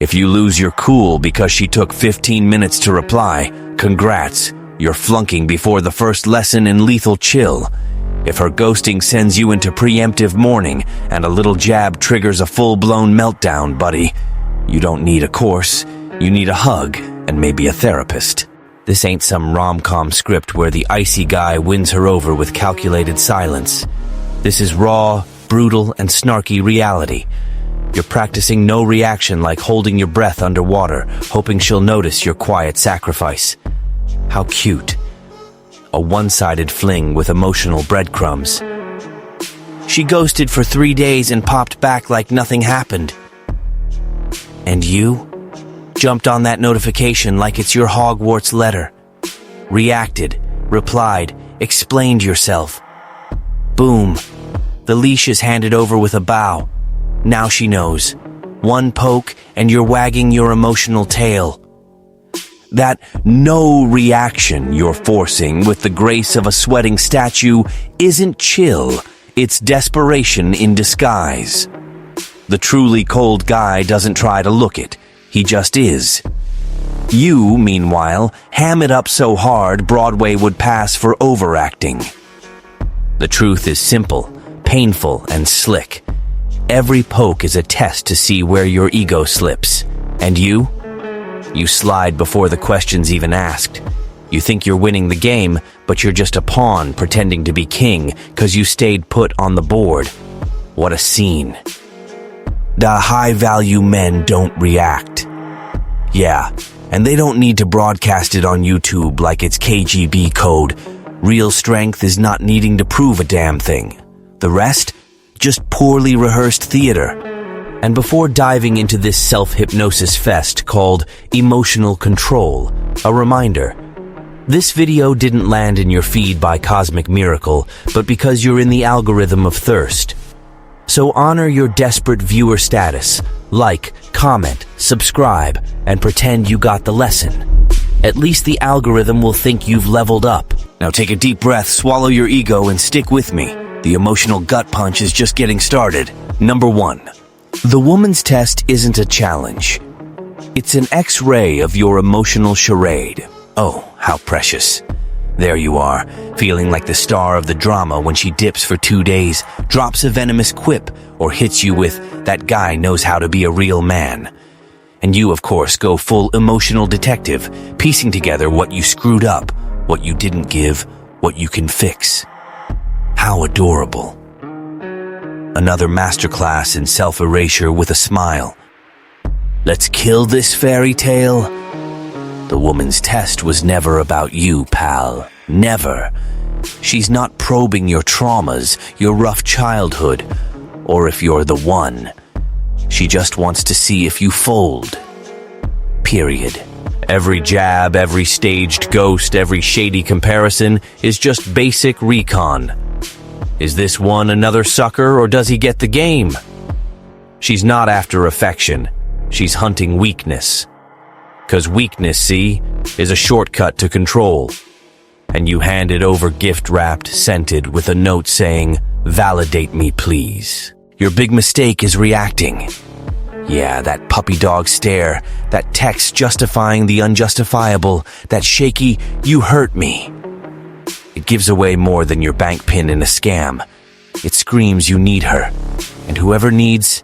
If you lose your cool because she took 15 minutes to reply, congrats, you're flunking before the first lesson in lethal chill. If her ghosting sends you into preemptive mourning and a little jab triggers a full-blown meltdown, buddy, you don't need a course, you need a hug and maybe a therapist. This ain't some rom-com script where the icy guy wins her over with calculated silence. This is raw, brutal, and snarky reality. You're practicing no reaction, like holding your breath underwater, hoping she'll notice your quiet sacrifice. How cute. A one-sided fling with emotional breadcrumbs. She ghosted for 3 days and popped back like nothing happened. And you? Jumped on that notification like it's your Hogwarts letter. Reacted, replied, explained yourself. Boom. The leash is handed over with a bow. Now she knows. One poke and you're wagging your emotional tail. That no reaction you're forcing with the grace of a sweating statue isn't chill, it's desperation in disguise. The truly cold guy doesn't try to look it, he just is. You, meanwhile, ham it up so hard Broadway would pass for overacting. The truth is simple, painful, and slick. Every poke is a test to see where your ego slips. And you? You slide before the question's even asked. You think you're winning the game, but you're just a pawn pretending to be king because you stayed put on the board. What a scene. The high-value men don't react. Yeah, and they don't need to broadcast it on YouTube like it's KGB code. Real strength is not needing to prove a damn thing. The rest? Just poorly rehearsed theater. And before diving into this self-hypnosis fest called emotional control, a reminder. This video didn't land in your feed by cosmic miracle, but because you're in the algorithm of thirst. So honor your desperate viewer status, like, comment, subscribe, and pretend you got the lesson. At least the algorithm will think you've leveled up. Now take a deep breath, swallow your ego, and stick with me. The emotional gut punch is just getting started. Number 1. The woman's test isn't a challenge. It's an X-ray of your emotional charade. Oh, how precious. There you are, feeling like the star of the drama when she dips for 2 days, drops a venomous quip, or hits you with, "That guy knows how to be a real man." And you, of course, go full emotional detective, piecing together what you screwed up, what you didn't give, what you can fix. How adorable. Another masterclass in self-erasure with a smile. Let's kill this fairy tale. The woman's test was never about you, pal. Never. She's not probing your traumas, your rough childhood, or if you're the one. She just wants to see if you fold. Period. Every jab, every staged ghost, every shady comparison is just basic recon. Is this one another sucker, or does he get the game? She's not after affection. She's hunting weakness. 'Cause weakness, see, is a shortcut to control. And you hand it over gift-wrapped, scented, with a note saying, "Validate me, please." Your big mistake is reacting. Yeah, that puppy dog stare, that text justifying the unjustifiable, that shaky, "You hurt me." It gives away more than your bank pin in a scam. It screams you need her. And whoever needs,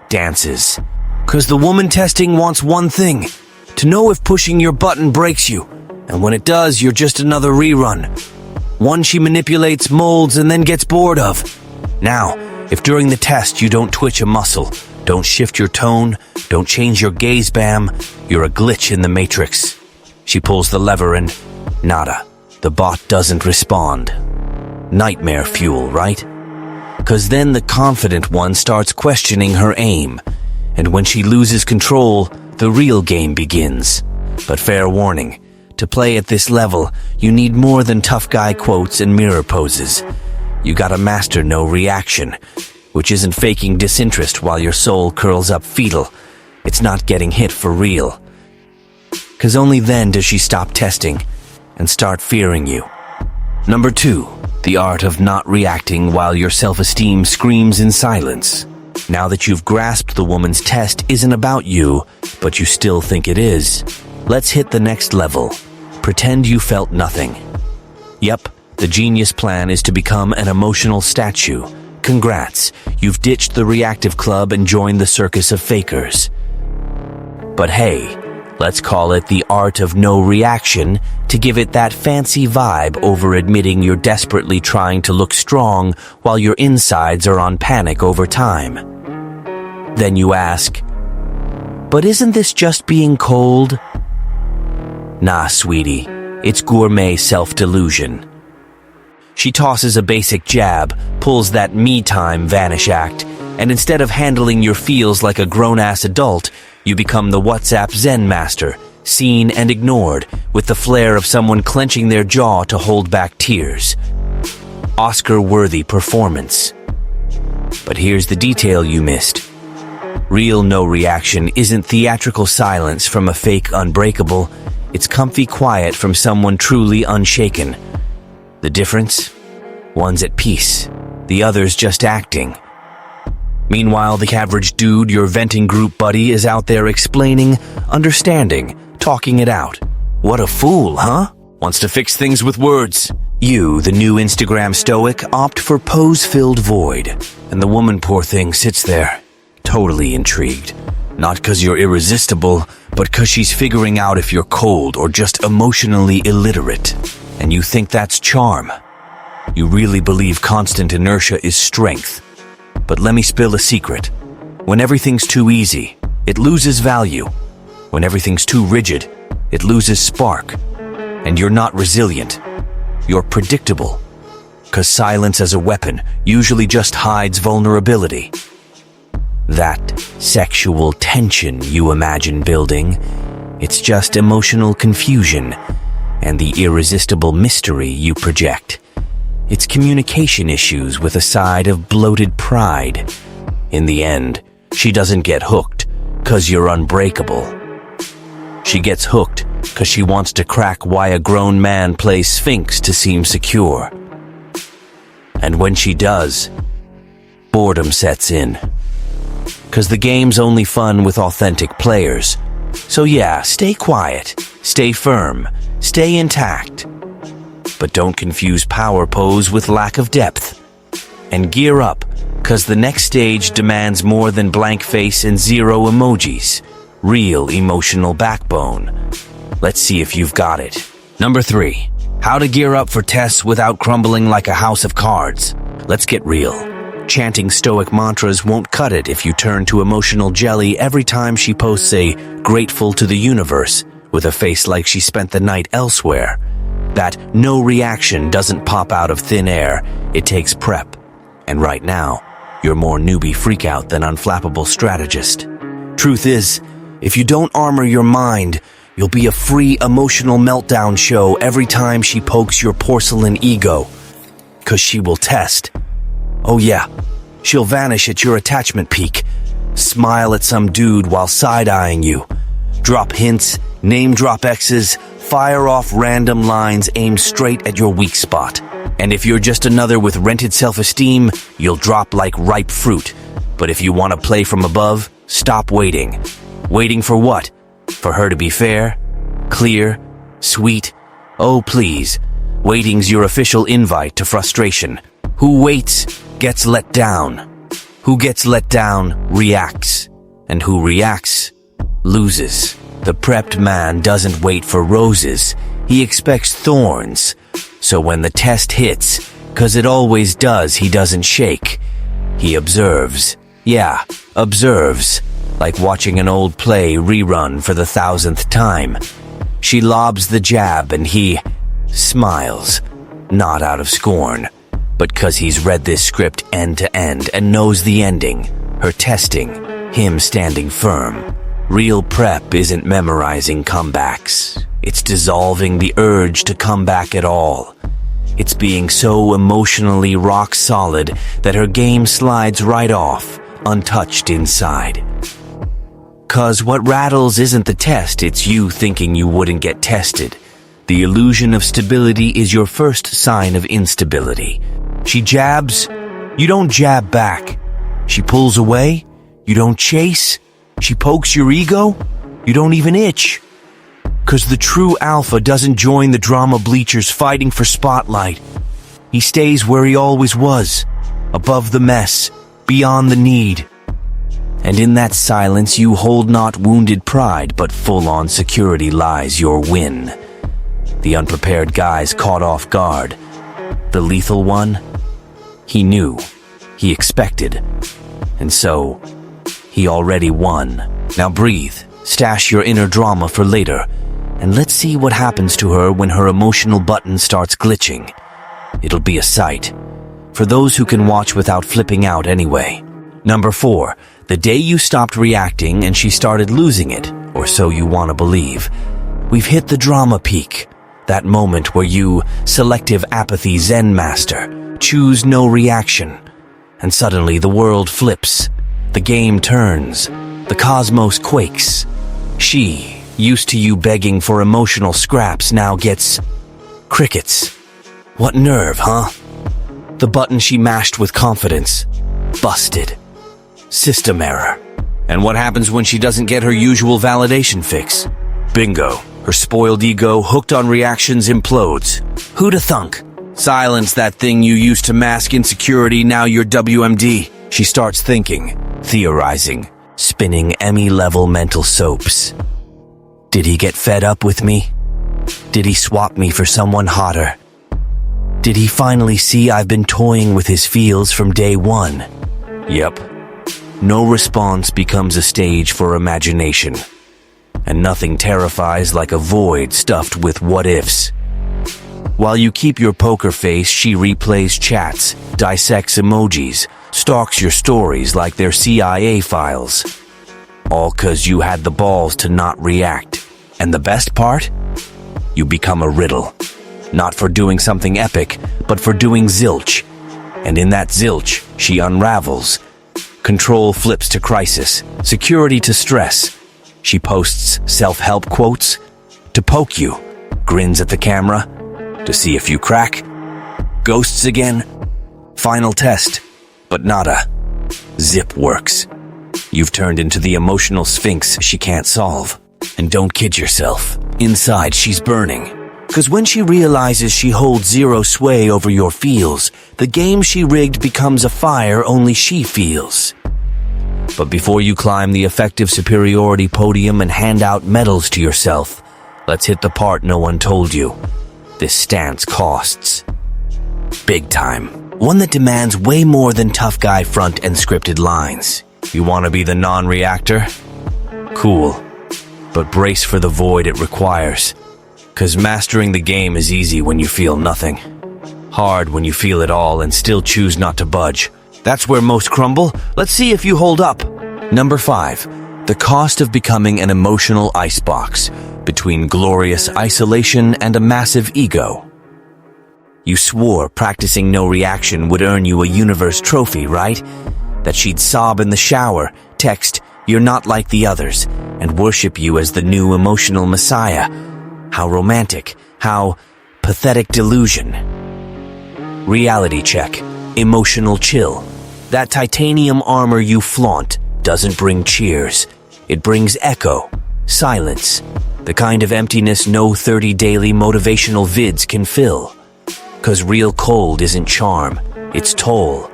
dances. 'Cause the woman testing wants one thing, to know if pushing your button breaks you. And when it does, you're just another rerun. One she manipulates, molds, and then gets bored of. Now, if during the test you don't twitch a muscle, don't shift your tone, don't change your gaze, bam, you're a glitch in the matrix. She pulls the lever and nada. The bot doesn't respond. Nightmare fuel, right? 'Cause then the confident one starts questioning her aim. And when she loses control, the real game begins. But fair warning, to play at this level, you need more than tough guy quotes and mirror poses. You gotta master no reaction, which isn't faking disinterest while your soul curls up fetal. It's not getting hit for real. 'Cause only then does she stop testing and start fearing you. Number 2, the art of not reacting while your self-esteem screams in silence. Now that you've grasped the woman's test isn't about you, but you still think it is, let's hit the next level. Pretend you felt nothing. Yep, the genius plan is to become an emotional statue. Congrats, you've ditched the reactive club and joined the circus of fakers. But hey, let's call it the art of no reaction to give it that fancy vibe over admitting you're desperately trying to look strong while your insides are on panic over time. Then you ask, but isn't this just being cold? Nah, sweetie, it's gourmet self-delusion. She tosses a basic jab, pulls that me-time vanish act, and instead of handling your feels like a grown-ass adult, you become the WhatsApp Zen master, seen and ignored, with the flair of someone clenching their jaw to hold back tears. Oscar-worthy performance. But here's the detail you missed. Real no reaction isn't theatrical silence from a fake unbreakable, it's comfy quiet from someone truly unshaken. The difference? One's at peace, the other's just acting. Meanwhile, the average dude, your venting group buddy, is out there explaining, understanding, talking it out. What a fool, huh? Wants to fix things with words. You, the new Instagram stoic, opt for pose-filled void. And the woman, poor thing, sits there, totally intrigued. Not because you're irresistible, but because she's figuring out if you're cold or just emotionally illiterate. And you think that's charm. You really believe constant inertia is strength. But let me spill a secret. When everything's too easy, it loses value. When everything's too rigid, it loses spark. And you're not resilient. You're predictable. 'Cause silence as a weapon usually just hides vulnerability. That sexual tension you imagine building, it's just emotional confusion and the irresistible mystery you project. It's communication issues with a side of bloated pride. In the end, she doesn't get hooked 'cause you're unbreakable. She gets hooked 'cause she wants to crack why a grown man plays Sphinx to seem secure. And when she does, boredom sets in. 'Cause the game's only fun with authentic players. So yeah, stay quiet, stay firm, stay intact. But don't confuse power pose with lack of depth. And gear up, 'cause the next stage demands more than blank face and zero emojis. Real emotional backbone. Let's see if you've got it. Number 3. How to gear up for tests without crumbling like a house of cards. Let's get real. Chanting stoic mantras won't cut it if you turn to emotional jelly every time she posts a "grateful to the universe" with a face like she spent the night elsewhere. That no reaction doesn't pop out of thin air, it takes prep. And right now, you're more newbie freakout than unflappable strategist. Truth is, if you don't armor your mind, you'll be a free emotional meltdown show every time she pokes your porcelain ego. 'Cause she will test. Oh yeah, she'll vanish at your attachment peak, smile at some dude while side-eyeing you, drop hints, name-drop exes, fire off random lines aimed straight at your weak spot. And if you're just another with rented self-esteem, you'll drop like ripe fruit. But if you want to play from above, stop waiting. Waiting for what? For her to be fair? Clear? Sweet? Oh, please. Waiting's your official invite to frustration. Who waits gets let down. Who gets let down reacts. And who reacts loses. The prepped man doesn't wait for roses. He expects thorns. So when the test hits, 'cause it always does, he doesn't shake. He observes. Yeah, observes. Like watching an old play rerun for the 1,000th time. She lobs the jab and he smiles. Not out of scorn, but 'cause he's read this script end to end and knows the ending. Her testing, him standing firm. Real prep isn't memorizing comebacks. It's dissolving the urge to come back at all. It's being so emotionally rock solid that her game slides right off, untouched inside. 'Cause what rattles isn't the test, it's you thinking you wouldn't get tested. The illusion of stability is your first sign of instability. She jabs, you don't jab back. She pulls away, you don't chase. She pokes your ego, you don't even itch. 'Cause the true alpha doesn't join the drama bleachers fighting for spotlight. He stays where he always was, above the mess, beyond the need. And in that silence you hold not wounded pride, but full-on security lies your win. The unprepared guy's caught off guard. The lethal one, he knew, he expected, and so he already won. Now breathe, stash your inner drama for later, and let's see what happens to her when her emotional button starts glitching. It'll be a sight, for those who can watch without flipping out anyway. Number 4, the day you stopped reacting and she started losing it, or so you want to believe. We've hit the drama peak, that moment where you, selective apathy Zen master, choose no reaction, and suddenly the world flips, the game turns, the cosmos quakes. She, used to you begging for emotional scraps, now gets crickets. What nerve, huh? The button she mashed with confidence, busted. System error. And what happens when she doesn't get her usual validation fix? Bingo. Her spoiled ego, hooked on reactions, implodes. Who'da thunk? Silence that thing you used to mask insecurity, now you're WMD. She starts thinking, theorizing, spinning Emmy-level mental soaps. Did he get fed up with me? Did he swap me for someone hotter? Did he finally see I've been toying with his feels from day one? Yep. No response becomes a stage for imagination. And nothing terrifies like a void stuffed with what-ifs. While you keep your poker face, she replays chats, dissects emojis, stalks your stories like they're CIA files. All 'cause you had the balls to not react. And the best part? You become a riddle. Not for doing something epic, but for doing zilch. And in that zilch, she unravels. Control flips to crisis, security to stress. She posts self-help quotes to poke you, grins at the camera to see if you crack, ghosts again, final test, but nada. Zip works. You've turned into the emotional sphinx she can't solve. And don't kid yourself, inside she's burning. 'Cause when she realizes she holds zero sway over your feels, the game she rigged becomes a fire only she feels. But before you climb the effective superiority podium and hand out medals to yourself, let's hit the part no one told you. This stance costs. Big time. One that demands way more than tough guy front and scripted lines. You want to be the non-reactor? Cool. But brace for the void it requires. 'Cause mastering the game is easy when you feel nothing. Hard when you feel it all and still choose not to budge. That's where most crumble. Let's see if you hold up. Number 5. The cost of becoming an emotional icebox between glorious isolation and a massive ego. You swore practicing no reaction would earn you a universe trophy, right? That she'd sob in the shower, text, "You're not like the others," and worship you as the new emotional messiah. How romantic, how pathetic delusion. Reality check, emotional chill. That titanium armor you flaunt doesn't bring cheers. It brings echo, silence, the kind of emptiness no 30 daily motivational vids can fill. 'Cause real cold isn't charm, it's toll.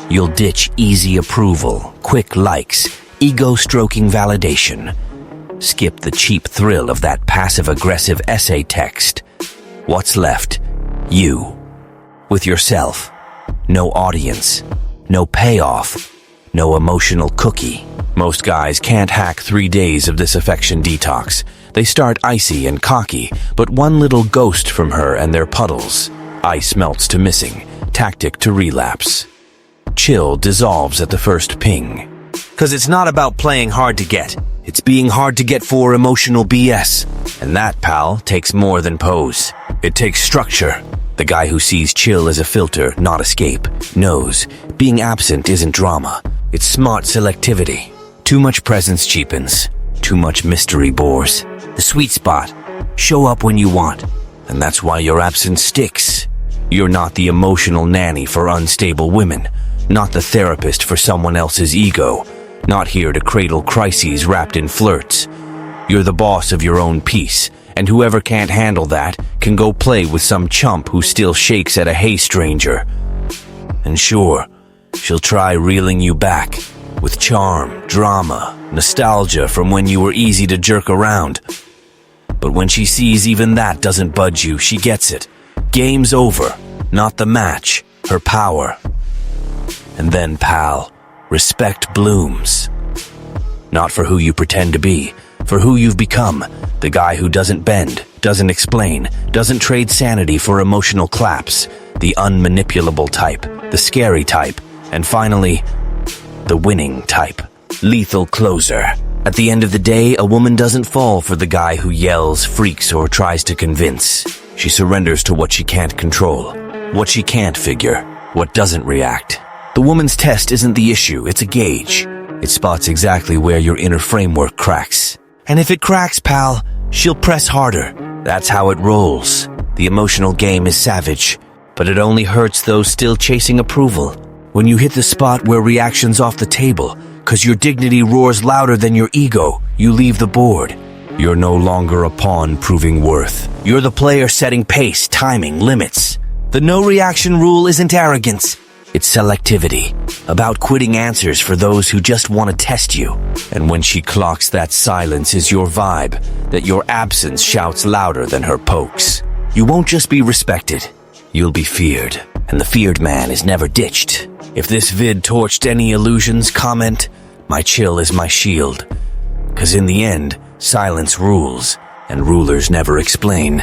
You'll ditch easy approval, quick likes, ego-stroking validation. Skip the cheap thrill of that passive-aggressive essay text. What's left? You. With yourself. No audience. No payoff. No emotional cookie. Most guys can't hack 3 days of this affection detox. They start icy and cocky, but one little ghost from her and their puddles. Ice melts to missing, tactic to relapse. Chill dissolves at the first ping. 'Cause it's not about playing hard to get. It's being hard to get for emotional BS. And that, pal, takes more than pose. It takes structure. The guy who sees chill as a filter, not escape, knows being absent isn't drama. It's smart selectivity. Too much presence cheapens. Too much mystery bores. The sweet spot. Show up when you want. And that's why your absence sticks. You're not the emotional nanny for unstable women. not the therapist for someone else's ego, not here to cradle crises wrapped in flirts. You're the boss of your own peace, and whoever can't handle that can go play with some chump who still shakes at a hey stranger. And sure, she'll try reeling you back with charm, drama, nostalgia from when you were easy to jerk around. But when she sees even that doesn't budge you, she gets it. Game's over, not the match, her power. And then, pal, respect blooms. Not for who you pretend to be, for who you've become. The guy who doesn't bend, doesn't explain, doesn't trade sanity for emotional claps. The unmanipulable type, the scary type, and finally, the winning type. Lethal closer. At the end of the day, a woman doesn't fall for the guy who yells, freaks, or tries to convince. She surrenders to what she can't control, what she can't figure, what doesn't react. The woman's test isn't the issue, it's a gauge. It spots exactly where your inner framework cracks. And if it cracks, pal, she'll press harder. That's how it rolls. The emotional game is savage, but it only hurts those still chasing approval. When you hit the spot where reaction's off the table, 'cause your dignity roars louder than your ego, you leave the board. You're no longer a pawn proving worth. You're the player setting pace, timing, limits. The no reaction rule isn't arrogance. It's selectivity, about quitting answers for those who just want to test you. And when she clocks that silence is your vibe, that your absence shouts louder than her pokes. You won't just be respected, you'll be feared. And the feared man is never ditched. If this vid torched any illusions, comment, "My chill is my shield." 'Cause in the end, silence rules, and rulers never explain.